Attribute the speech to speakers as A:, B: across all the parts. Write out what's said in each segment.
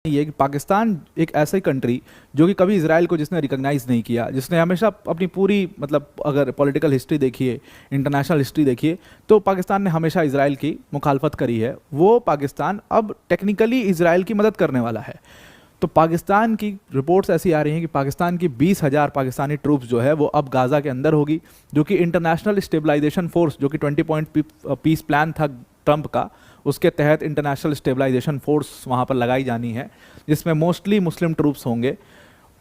A: ये कि पाकिस्तान एक ऐसी कंट्री जो कि कभी इसराइल को जिसने रिकॉग्नाइज नहीं किया, जिसने हमेशा अपनी पूरी मतलब अगर पॉलिटिकल हिस्ट्री देखिए, इंटरनेशनल हिस्ट्री देखिए, तो पाकिस्तान ने हमेशा इसराइल की मुखालफत करी है। वो पाकिस्तान अब टेक्निकली इसराइल की मदद करने वाला है। तो पाकिस्तान की रिपोर्ट्स ऐसी आ रही हैं कि पाकिस्तान की 20,000 पाकिस्तानी ट्रूप्स जो है वो अब गाज़ा के अंदर होगी, जो कि इंटरनेशनल स्टेबलाइजेशन फोर्स, जो कि 20 पॉइंट पीस प्लान था ट्रंप का, उसके तहत इंटरनेशनल स्टेबलाइजेशन फोर्स वहाँ पर लगाई जानी है, जिसमें मोस्टली मुस्लिम ट्रूप्स होंगे।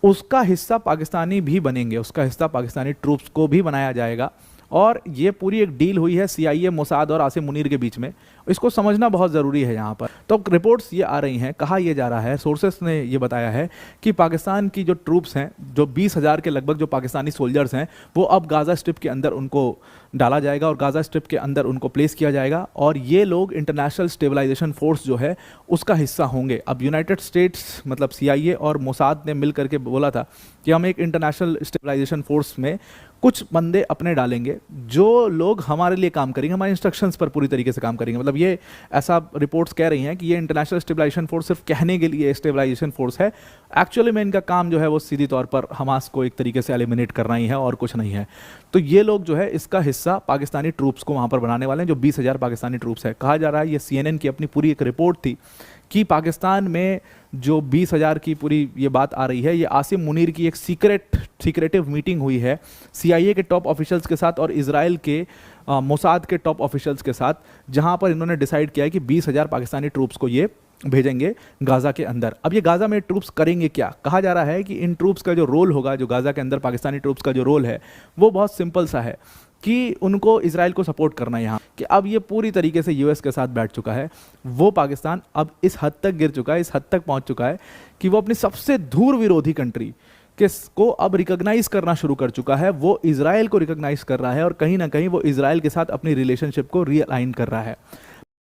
A: उसका हिस्सा पाकिस्तानी भी बनेंगे, उसका हिस्सा पाकिस्तानी ट्रूप्स को भी बनाया जाएगा। और ये पूरी एक डील हुई है CIA, मोसाद और आसिम मुनीर के बीच में। इसको समझना बहुत ज़रूरी है यहाँ पर। तो रिपोर्ट्स ये आ रही हैं, कहा यह जा रहा है, सोर्सेस ने ये बताया है कि पाकिस्तान की जो ट्रूप्स हैं, जो 20,000 के लगभग जो पाकिस्तानी सोल्जर्स हैं, वो अब गाज़ा स्ट्रिप के अंदर उनको डाला जाएगा और गाज़ा स्ट्रिप के अंदर उनको प्लेस किया जाएगा। और ये लोग इंटरनेशनल स्टेबलाइजेशन फोर्स जो है उसका हिस्सा होंगे। अब यूनाइटेड स्टेट्स मतलब CIA और मोसाद ने मिल करके बोला था कि हम एक इंटरनेशनल स्टेबलाइजेशन फोर्स में कुछ बंदे अपने डालेंगे, जो लोग हमारे लिए काम करेंगे, हमारे इंस्ट्रक्शंस पर पूरी तरीके से काम करेंगे। मतलब ये ऐसा रिपोर्ट्स कह रही हैं कि ये इंटरनेशनल स्टेबलाइजेशन फोर्स सिर्फ कहने के लिए स्टेबलाइजेशन फोर्स है, एक्चुअली में इनका काम जो है वो सीधी तौर पर हमास को एक तरीके से एलिमिनेट करना ही है और कुछ नहीं है। तो ये लोग जो है इसका हिस्सा पाकिस्तानी ट्रूप्स को वहाँ पर बनाने वाले हैं, जो 20,000 पाकिस्तानी ट्रूप्स है। कहा जा रहा है, ये CNN की अपनी पूरी एक रिपोर्ट थी कि पाकिस्तान में जो 20,000 की पूरी ये बात आ रही है, ये आसिम मुनीर की एक सीक्रेटिव मीटिंग हुई है CIA के टॉप ऑफिशियल्स के साथ और इजराइल के मोसाद के टॉप ऑफिशियल्स के साथ, जहां पर इन्होंने डिसाइड किया है कि 20,000 पाकिस्तानी ट्रूप्स को ये भेजेंगे गाज़ा के अंदर। अब ये गाज़ा में ट्रूप्स करेंगे क्या? कहा जा रहा है कि इन ट्रूप्स का जो रोल होगा, जो गाज़ा के अंदर पाकिस्तानी ट्रूप्स का जो रोल है, वो बहुत सिंपल सा है कि उनको इजराइल को सपोर्ट करना। यहाँ कि अब ये पूरी तरीके से US के साथ बैठ चुका है। वो पाकिस्तान अब इस हद तक गिर चुका है, इस हद तक पहुँच चुका है कि वो अपनी सबसे धूर विरोधी कंट्री किसको अब रिकॉग्नाइज करना शुरू कर चुका है। वो इजराइल को रिकॉग्नाइज कर रहा है और कहीं ना कहीं वो इजराइल के साथ अपनी रिलेशनशिप को रीअलाइन कर रहा है।